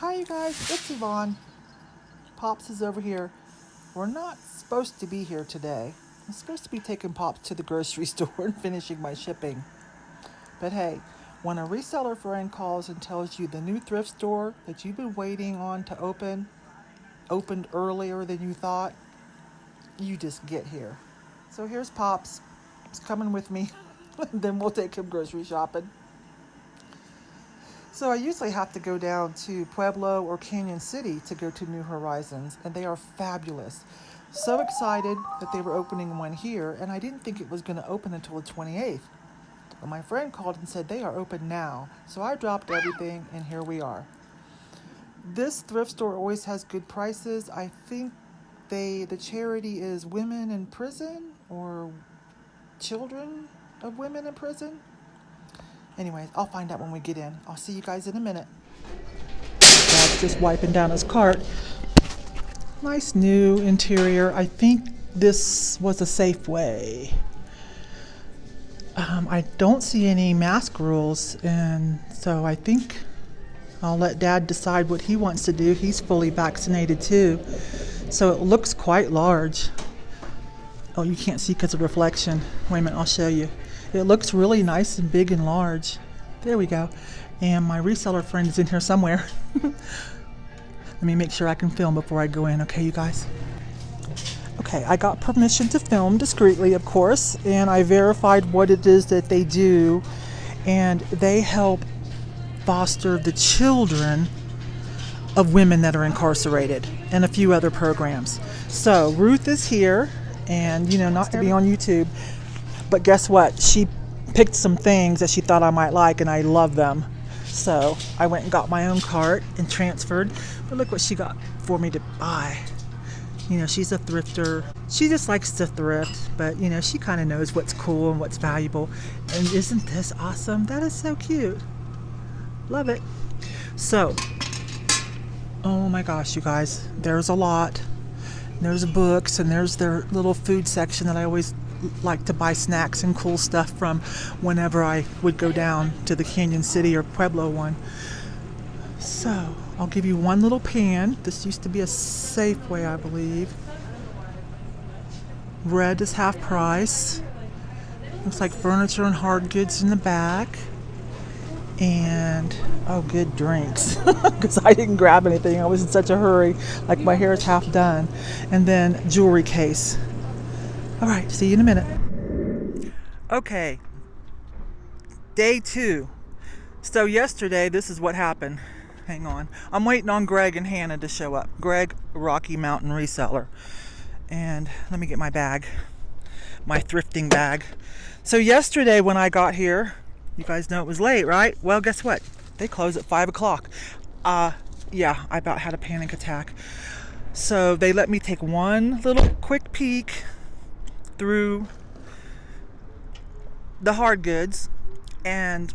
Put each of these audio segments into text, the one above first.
Hi you guys, it's Yvonne. Pops is over here. We're not supposed to be here today. I'm supposed to be taking Pops to the grocery store and finishing my shipping. But hey, when a reseller friend calls and tells you the new thrift store that you've been waiting on to opened earlier than you thought, you just get here. So here's Pops. He's coming with me. Then we'll take him grocery shopping. So I usually have to go down to Pueblo or Canyon City to go to New Horizons, and they are fabulous. So excited that they were opening one here, and I didn't think it was going to open until the 28th. But my friend called and said they are open now. So I dropped everything, and here we are. This thrift store always has good prices. I think the charity is Women in Prison or Children of Women in Prison. Anyways, I'll find out when we get in. I'll see you guys in a minute. Dad's just wiping down his cart. Nice new interior. I think this was a Safeway. I don't see any mask rules, and so I think I'll let Dad decide what he wants to do. He's fully vaccinated too, so it looks quite large. Oh, you can't see because of reflection. Wait a minute, I'll show you. It looks really nice and big and large. There we go. And my reseller friend is in here somewhere. Let me make sure I can film before I go in, okay, you guys? Okay, I got permission to film discreetly, of course, and I verified what it is that they do, and they help foster the children of women that are incarcerated and a few other programs. So Ruth is here, and not to be on YouTube, but guess what? She picked some things that she thought I might like, and I love them. So I went and got my own cart and transferred. But look what she got for me to buy. She's a thrifter. She just likes to thrift, but she kind of knows what's cool and what's valuable. And isn't this awesome? That is so cute. Love it. So, oh my gosh, you guys, there's a lot. There's books, and there's their little food section that I always like to buy snacks and cool stuff from whenever I would go down to the Canyon City or Pueblo one. So I'll give you one little pan. This used to be a Safeway, I believe. Red is half price. Looks like furniture and hard goods in the back. And good drinks, because I didn't grab anything. I was in such a hurry, like my hair is half done. And then jewelry case. All right, see you in a minute. Okay, day 2. So yesterday, this is what happened. Hang on. I'm waiting on Greg and Hannah to show up. Greg, Rocky Mountain reseller. And let me get my bag, my thrifting bag. So yesterday when I got here, you guys know it was late, right? Well, guess what? They close at 5 o'clock. Yeah, I about had a panic attack. So they let me take one little quick peek through the hard goods, and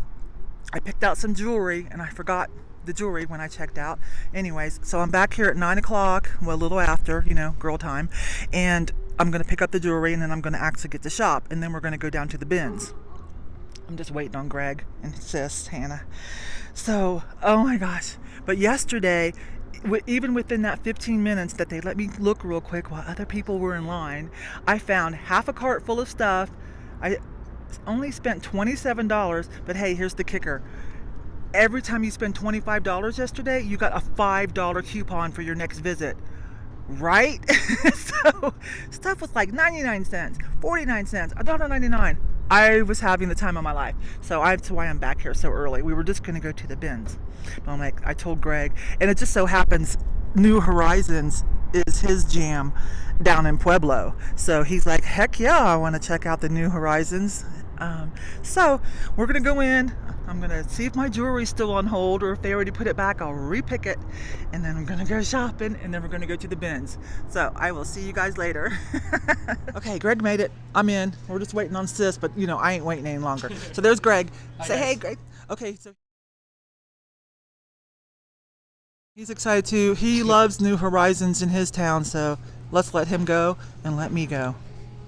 I picked out some jewelry, and I forgot the jewelry when I checked out. Anyways, so I'm back here at 9 o'clock, well, a little after, girl time, and I'm going to pick up the jewelry, and then I'm going to actually get to shop, and then we're going to go down to the bins. I'm just waiting on Greg and sis, Hannah. So, oh my gosh. But yesterday, even within that 15 minutes that they let me look real quick while other people were in line, I found half a cart full of stuff. I only spent $27, but hey, here's the kicker. Every time you spend $25 yesterday, you got a $5 coupon for your next visit. Right? So stuff was like 99 cents, 49 cents, $1.99. I was having the time of my life. So that's why I'm back here so early. We were just going to go to the bins. But I told Greg, and it just so happens New Horizons is his jam down in Pueblo. So he's like, heck yeah, I want to check out the New Horizons. So we're going to go in. I'm going to see if my jewelry's still on hold, or if they already put it back, I'll repick it. And then I'm going to go shopping, and then we're going to go to the bins. So I will see you guys later. Okay, Greg made it. I'm in. We're just waiting on sis, but I ain't waiting any longer. So there's Greg. Say hey, Greg. Okay, so he's excited too. He loves New Horizons in his town, so let's let him go and let me go.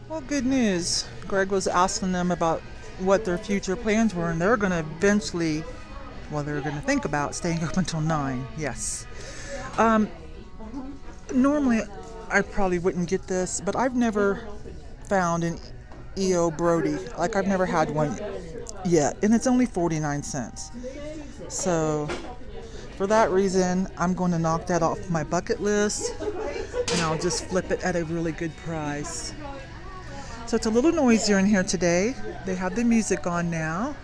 Well, good news. Greg was asking them about what their future plans were, and they're going to eventually Well, they're going to think about staying up until 9. Yes. Normally, I probably wouldn't get this, but I've never found an EO Brody. Like, I've never had one yet, and it's only 49 cents. So, for that reason, I'm going to knock that off my bucket list, and I'll just flip it at a really good price. So it's a little noisier in here today. They have the music on now.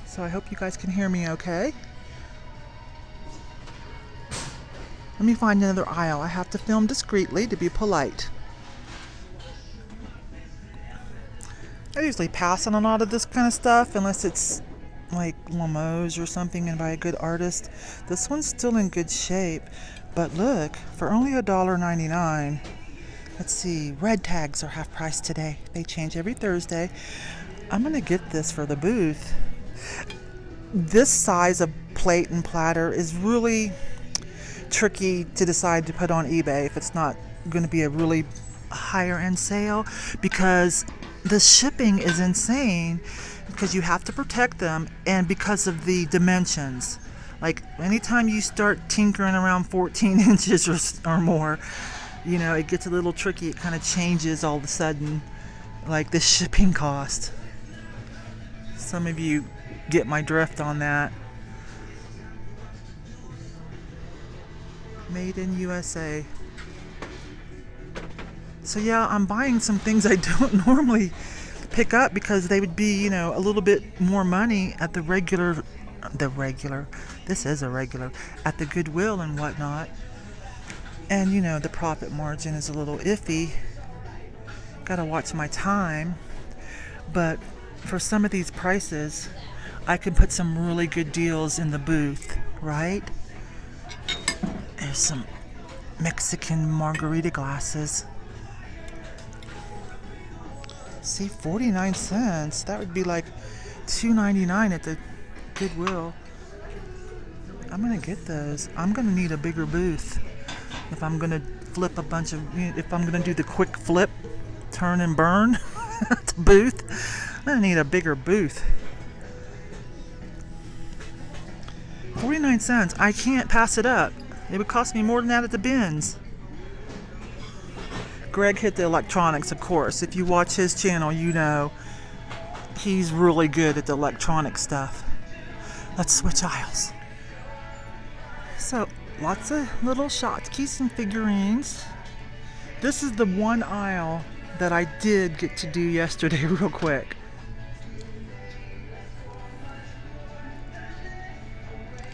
So I hope you guys can hear me okay. Let me find another aisle. I have to film discreetly to be polite. I usually pass on a lot of this kind of stuff unless it's like Lamos or something and by a good artist. This one's still in good shape, but look, for only $1.99. Let's see, red tags are half price today. They change every Thursday. I'm gonna get this for the booth. This size of plate and platter is really tricky to decide to put on eBay if it's not going to be a really higher end sale, because the shipping is insane, because you have to protect them, and because of the dimensions. Like, anytime you start tinkering around 14 inches or more, you know, it gets a little tricky. It kind of changes all of a sudden, like the shipping cost. Some of you get my drift on that. Made in USA. So yeah, I'm buying some things I don't normally pick up because they would be, you know, a little bit more money at the regular, this is a regular, at the Goodwill and whatnot. And, you know, the profit margin is a little iffy. Gotta watch my time. But for some of these prices, I can put some really good deals in the booth, right? There's some Mexican margarita glasses. See, 49 cents. That would be like $2.99 at the Goodwill. I'm gonna get those. I'm gonna need a bigger booth if I'm gonna flip a bunch of, if I'm gonna do the quick flip, turn and burn to booth. I'm gonna need a bigger booth. 49 cents. I can't pass it up. It would cost me more than that at the bins. Greg hit the electronics, of course. If you watch his channel, you know he's really good at the electronic stuff. Let's switch aisles. So, lots of little Shotskis and figurines. This is the one aisle that I did get to do yesterday real quick.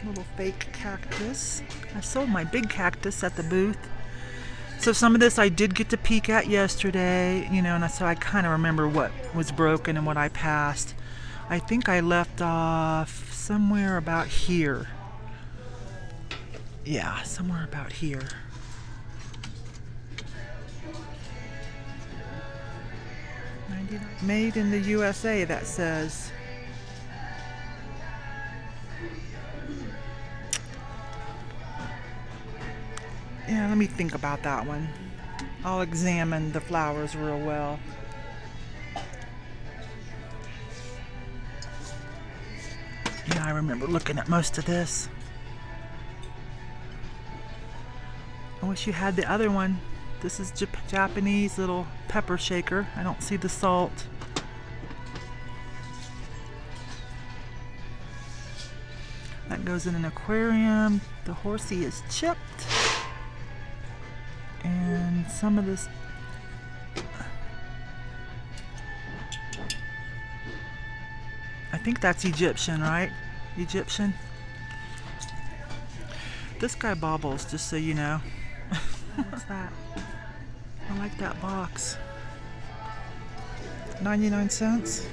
Little fake cactus. I sold my big cactus at the booth. So some of this I did get to peek at yesterday, you know, and so I kind of remember what was broken and what I passed. I think I left off somewhere about here. Yeah, somewhere about here. Made in the USA, that says. Yeah, let me think about that one. I'll examine the flowers real well. Yeah, I remember looking at most of this. I wish you had the other one. This is Japanese little pepper shaker. I don't see the salt. That goes in an aquarium. The horsey is chipped. And some of this, I think that's Egyptian, right? Egyptian. This guy bobbles, just so you know. What's that? I like that box. 99 cents?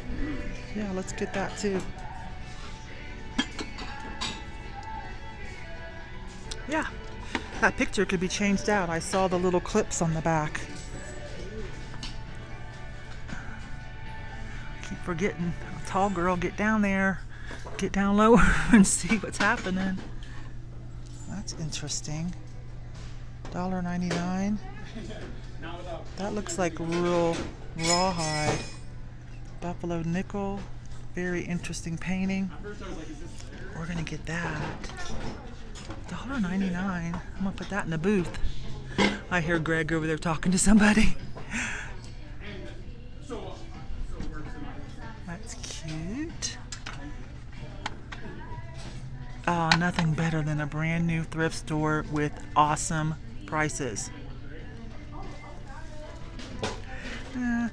Yeah, let's get that too. Yeah. That picture could be changed out. I saw the little clips on the back. Keep forgetting. A tall girl, get down there. Get down lower and see what's happening. That's interesting. $1.99. That looks like real rawhide. Buffalo nickel. Very interesting painting. We're gonna get that. $1.99. I'm gonna put that in the booth. I hear Greg over there talking to somebody. That's cute. Oh, nothing better than a brand new thrift store with awesome prices.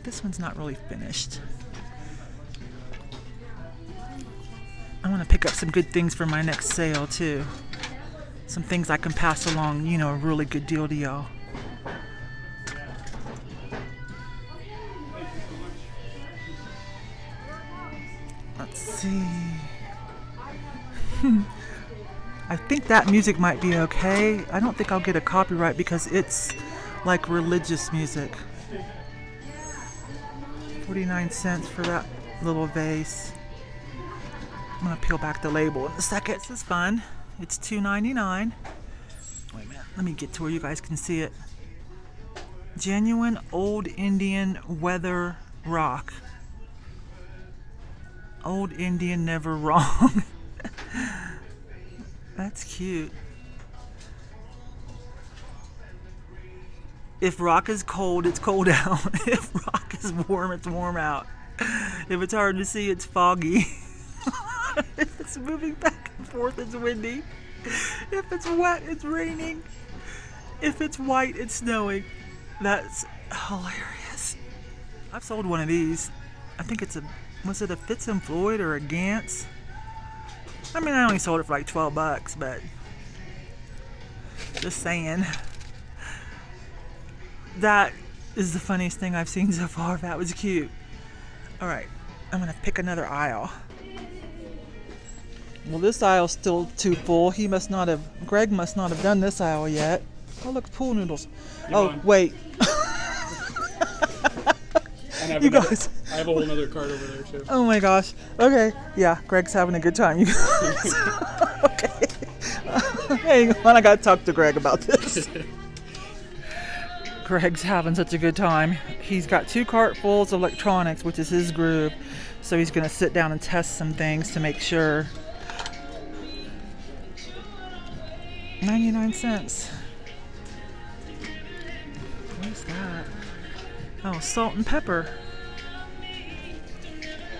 This one's not really finished. I want to pick up some good things for my next sale too. Some things I can pass along, you know, a really good deal to y'all. Let's see. I think that music might be okay. I don't think I'll get a copyright because it's like religious music. 49 cents for that little vase. I'm gonna peel back the label in a second. This is fun. It's $2.99. Wait a minute, let me get to where you guys can see it. Genuine old Indian weather rock. Old Indian, never wrong. That's cute. If rock is cold, it's cold out. If rock is warm, it's warm out. If it's hard to see, it's foggy. If it's moving back and forth, it's windy. If it's wet, it's raining. If it's white, it's snowing. That's hilarious. I've sold one of these. I think it's was it a Fitz and Floyd or a Gantz? I mean, I only sold it for like 12 bucks, but just saying. That is the funniest thing I've seen so far. That was cute. All right, I'm gonna pick another aisle. Well, this aisle's still too full. Greg must not have done this aisle yet. Oh, look, pool noodles. Wait. You guys. I have a whole other cart over there too. Oh my gosh. Okay. Yeah, Greg's having a good time, you guys. Okay. Hang on, I gotta talk to Greg about this. Greg's having such a good time. He's got 2 cartfuls of electronics, which is his groove. So he's gonna sit down and test some things to make sure. 99 cents. What is that? Oh, salt and pepper.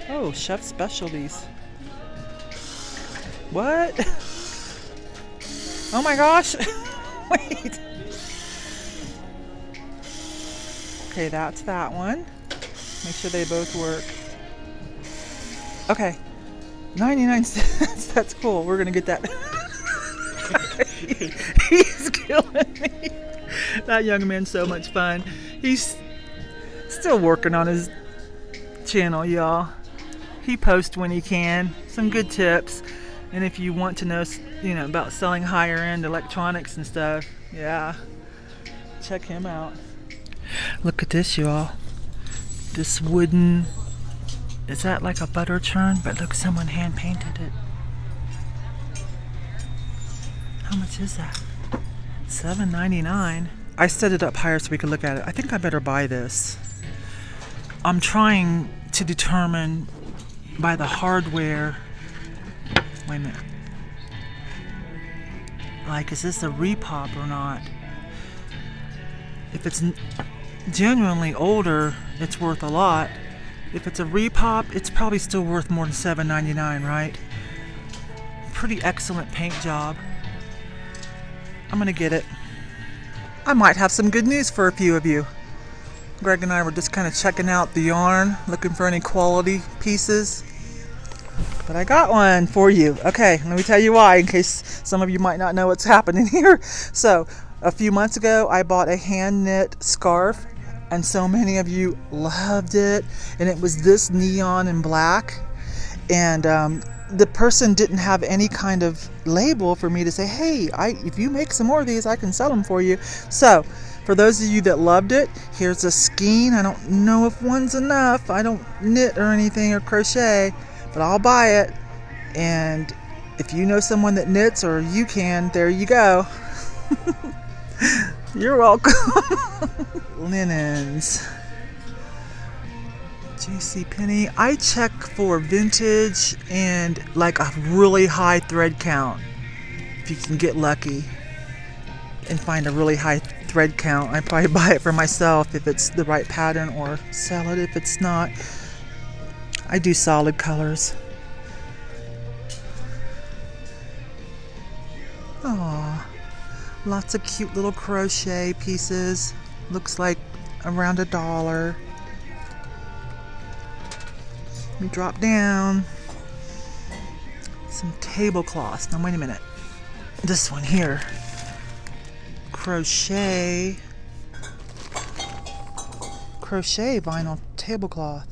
Oh, chef specialties. What? Oh my gosh. Wait. Okay, that's that one. Make sure they both work. Okay. 99 cents. That's cool. We're going to get that. He's killing me. That young man's so much fun. He's still working on his channel, y'all. He posts when he can. Some good tips. And if you want to know, about selling higher end electronics and stuff, yeah, check him out. Look at this, y'all. This wooden, is that like a butter churn? But look, someone hand painted it. How much is that? $7.99. I set it up higher so we could look at it. I think I better buy this. I'm trying to determine by the hardware. Wait a minute. Like, is this a repop or not? If it's genuinely older, it's worth a lot. If it's a repop, it's probably still worth more than $7.99, right? Pretty excellent paint job. I'm gonna get it. I might have some good news for a few of you. Greg and I were just kind of checking out the yarn, looking for any quality pieces. But I got one for you. Okay, let me tell you why, in case some of you might not know what's happening here. So, a few months ago, I bought a hand knit scarf, and so many of you loved it. And it was this neon and black. And the person didn't have any kind of label for me to say, hey, if you make some more of these, I can sell them for you. So, for those of you that loved it, here's a skein. I don't know if one's enough. I don't knit or anything or crochet, but I'll buy it. And if you know someone that knits or you can, there you go. You're welcome. Linens. JCPenney. I check for vintage and like a really high thread count. If you can get lucky and find a really high thread count, I'd probably buy it for myself if it's the right pattern, or sell it if it's not. I do solid colors. Aww, lots of cute little crochet pieces. Looks like around $1. Let me drop down. Some tablecloths. Now wait a minute. This one here. Crochet vinyl tablecloth.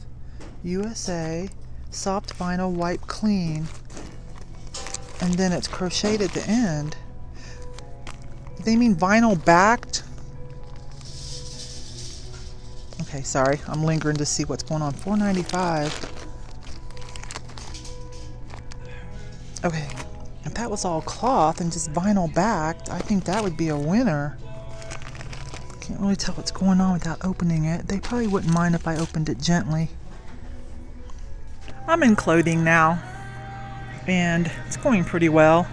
USA. Soft vinyl wipe clean. And then it's crocheted at the end. They mean vinyl backed? Okay, sorry. I'm lingering to see what's going on. $4.95. Okay, if that was all cloth and just vinyl backed, I think that would be a winner. Can't really tell what's going on without opening it. They probably wouldn't mind if I opened it gently. I'm in clothing now, and it's going pretty well.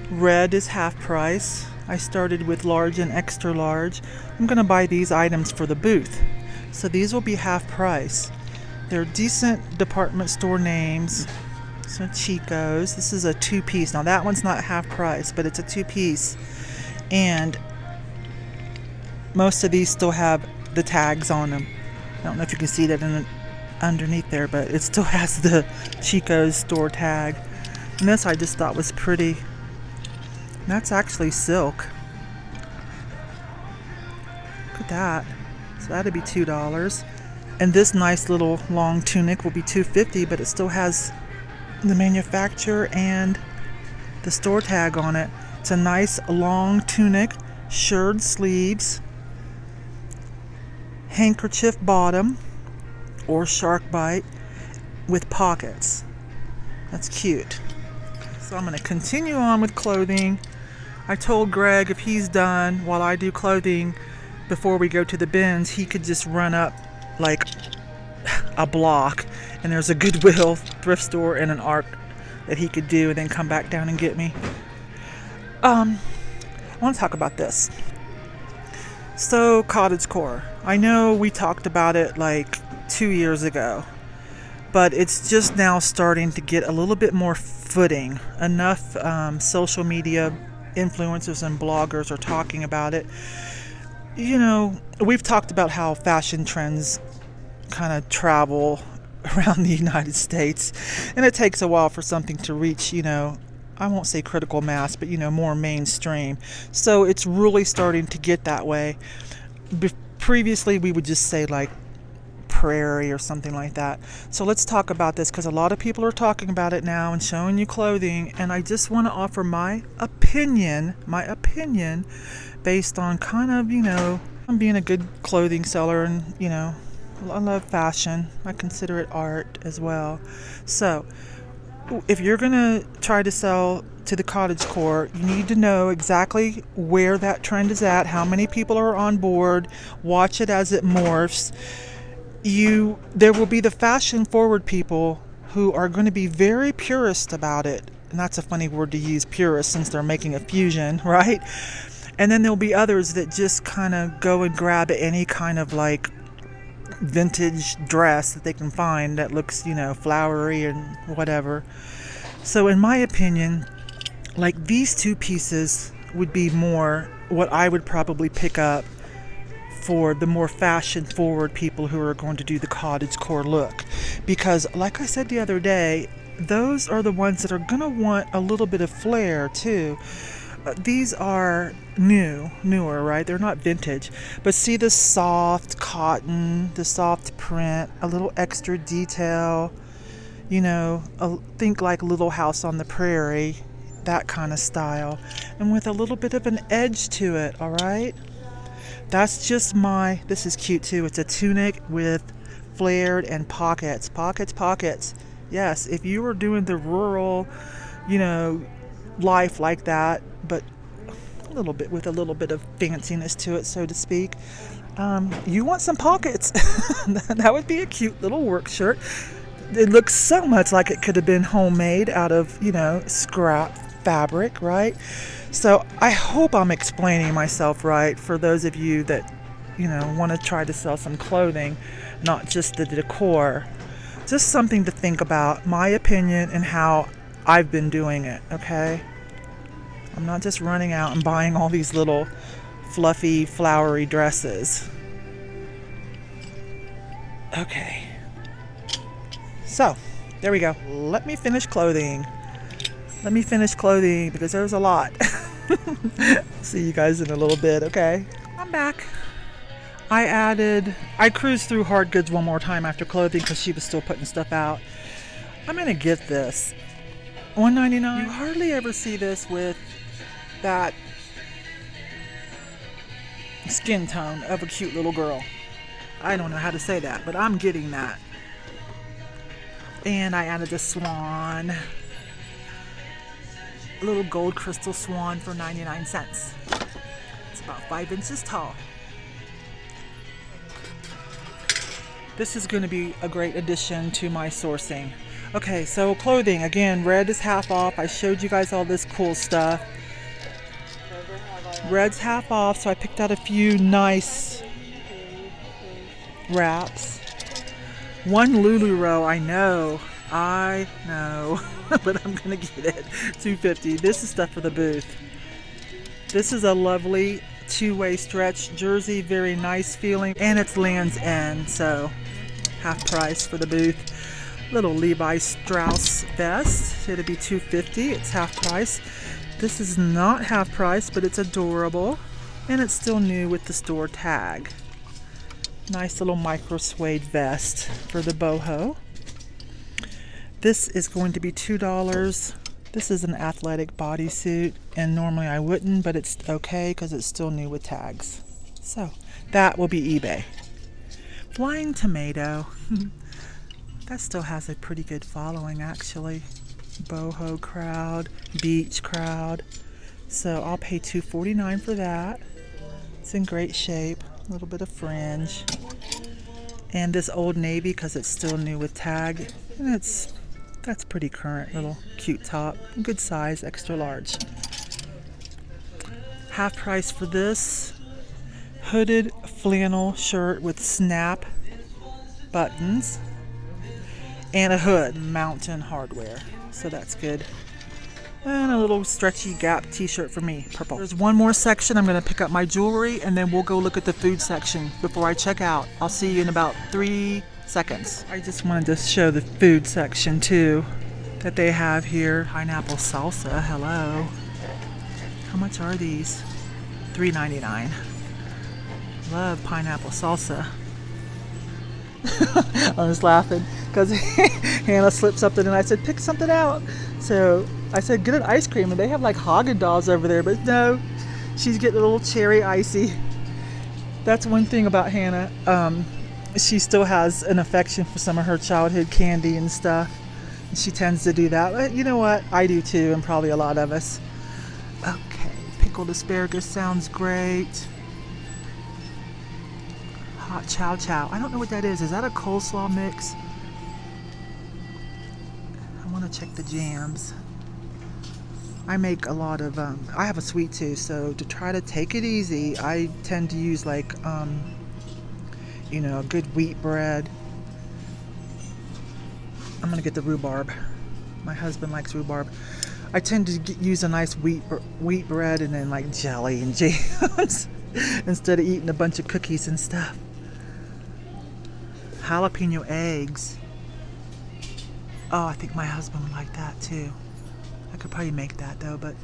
Red is half price. I started with large and extra large. I'm going to buy these items for the booth. So these will be half price. They're decent department store names. So Chico's. This is a 2-piece. Now that one's not half price, but it's a 2-piece. And most of these still have the tags on them. I don't know if you can see that underneath there, but it still has the Chico's store tag. And this I just thought was pretty. And that's actually silk. Look at that. So that'd be $2. And this nice little long tunic will be $2.50, but it still has the manufacturer and the store tag on it. It's a nice long tunic, shirred sleeves, handkerchief bottom or shark bite with pockets. That's cute. So I'm going to continue on with clothing. I told Greg if he's done while I do clothing before we go to the bins, he could just run up like a block, and there's a Goodwill, thrift store, and an ARC that he could do, and then come back down and get me. I want to talk about this. So cottagecore. I know we talked about it like 2 years ago, but it's just now starting to get a little bit more footing. Enough social media influencers and bloggers are talking about it. You know, we've talked about how fashion trends kind of travel around the United States, and it takes a while for something to reach, you know, I won't say critical mass, but, you know, more mainstream. So it's really starting to get that way. Previously, we would just say like prairie or something like that. So let's talk about this, because a lot of people are talking about it now and showing you clothing, and I just want to offer my opinion based on kind of, you know, I'm being a good clothing seller, and, you know, I love fashion. I consider it art as well. So if you're going to try to sell to the cottagecore, you need to know exactly where that trend is at, how many people are on board, watch it as it morphs. There will be the fashion forward people who are going to be very purist about it. And that's a funny word to use, purist, since they're making a fusion, right? And then there'll be others that just kind of go and grab any kind of like vintage dress that they can find that looks, you know, flowery and whatever. So in my opinion, like these two pieces would be more what I would probably pick up for the more fashion forward people who are going to do the cottagecore look. Because like I said the other day, those are the ones that are going to want a little bit of flair too. These are newer, right? They're not vintage. But see the soft cotton, the soft print, a little extra detail, you know, think like Little House on the Prairie, that kind of style. And with a little bit of an edge to it, all right? That's just this is cute too. It's a tunic with flared and pockets. Yes, if you were doing the rural, you know, life like that, but with a little bit of fanciness to it, so to speak, You want some pockets. That would be a cute little work shirt. It looks so much like it could have been homemade out of, scrap fabric, right? So I hope I'm explaining myself right for those of you that, want to try to sell some clothing, not just the decor. Just something to think about, my opinion and how I've been doing it, okay? I'm not just running out and buying all these little fluffy, flowery dresses. Okay. So, there we go. Let me finish clothing. Because there's a lot. See you guys in a little bit, okay? I'm back. I cruised through hard goods one more time after clothing because she was still putting stuff out. I'm gonna get this. $1.99. You hardly ever see this with that skin tone of a cute little girl. I don't know how to say that, but I'm getting that. And I added a swan. A little gold crystal swan for 99 cents. It's about 5 inches tall. This is going to be a great addition to my sourcing. Okay, so clothing. Again, red is half off. I showed you guys all this cool stuff. Red's half off, so I picked out a few nice wraps. One Lulu row, I know, but I'm gonna get it. $2.50. This is stuff for the booth. This is a lovely two-way stretch jersey, very nice feeling, and it's Land's End, so half price for the booth. Little Levi Strauss vest. It'll be $2.50. It's half price. This is not half price, but it's adorable, and it's still new with the store tag. Nice little micro suede vest for the boho. This is going to be $2. This is an athletic bodysuit, and normally I wouldn't, but it's okay because it's still new with tags. So that will be eBay. Flying Tomato. That still has a pretty good following, actually. Boho crowd, beach crowd. So I'll pay $2.49 for that. It's in great shape. A little bit of fringe. And this Old Navy, because it's still new with tag. And that's pretty current. Little cute top. Good size, extra large. Half price for this hooded flannel shirt with snap buttons and a hood. Mountain Hardware. So that's good. And a little stretchy Gap t-shirt for me, purple. There's one more section. I'm going to pick up my jewelry and then we'll go look at the food section before I check out. I'll see you in about 3 seconds. I just wanted to show the food section too that they have here. Pineapple salsa, hello. How much are these? $3.99. Love pineapple salsa. I was laughing because Hannah slipped something and I said, pick something out. So I said, get an ice cream, and they have like Haagen-Dazs over there, but no, she's getting a little cherry icy. That's one thing about Hannah. She still has an affection for some of her childhood candy and stuff. She tends to do that. But you know what? I do too, and probably a lot of us. Okay, pickled asparagus sounds great. Hot chow chow. I don't know what that is. Is that a coleslaw mix? I want to check the jams. I make a lot of, I have a sweet tooth, so to try to take it easy, I tend to use like, a good wheat bread. I'm gonna get the rhubarb. My husband likes rhubarb. I tend to use a nice wheat bread and then like jelly and jams instead of eating a bunch of cookies and stuff. Jalapeno eggs. Oh, I think my husband would like that too. I could probably make that though, but.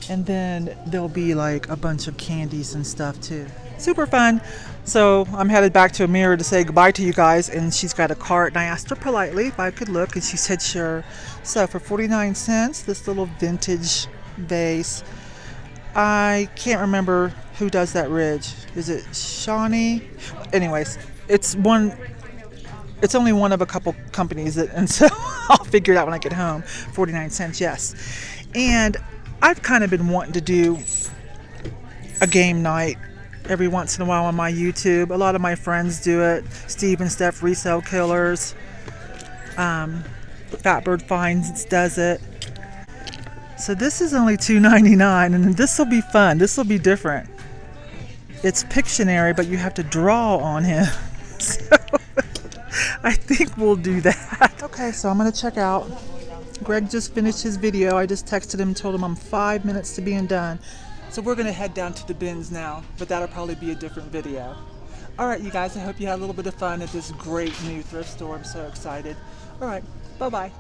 And then there'll be like a bunch of candies and stuff too. Super fun. So I'm headed back to Amira to say goodbye to you guys, and she's got a cart, and I asked her politely if I could look, and she said sure. So for 49 cents, this little vintage vase. I can't remember who does that ridge. Is it Shawnee? Anyways, it's only one of a couple companies, and so I'll figure it out when I get home. 49 cents, yes. And I've kind of been wanting to do a game night every once in a while on my YouTube. A lot of my friends do it. Steve and Steph Resale Killers. Fatbird Finds does it. So this is only $2.99, and this will be fun. This will be different. It's Pictionary, but you have to draw on him. So I think we'll do that. Okay, so I'm gonna check out. Greg just finished his video. I just texted him and told him I'm 5 minutes to being done. So we're gonna head down to the bins now, but that'll probably be a different video. All right, you guys, I hope you had a little bit of fun at this great new thrift store. I'm so excited. All right, bye-bye.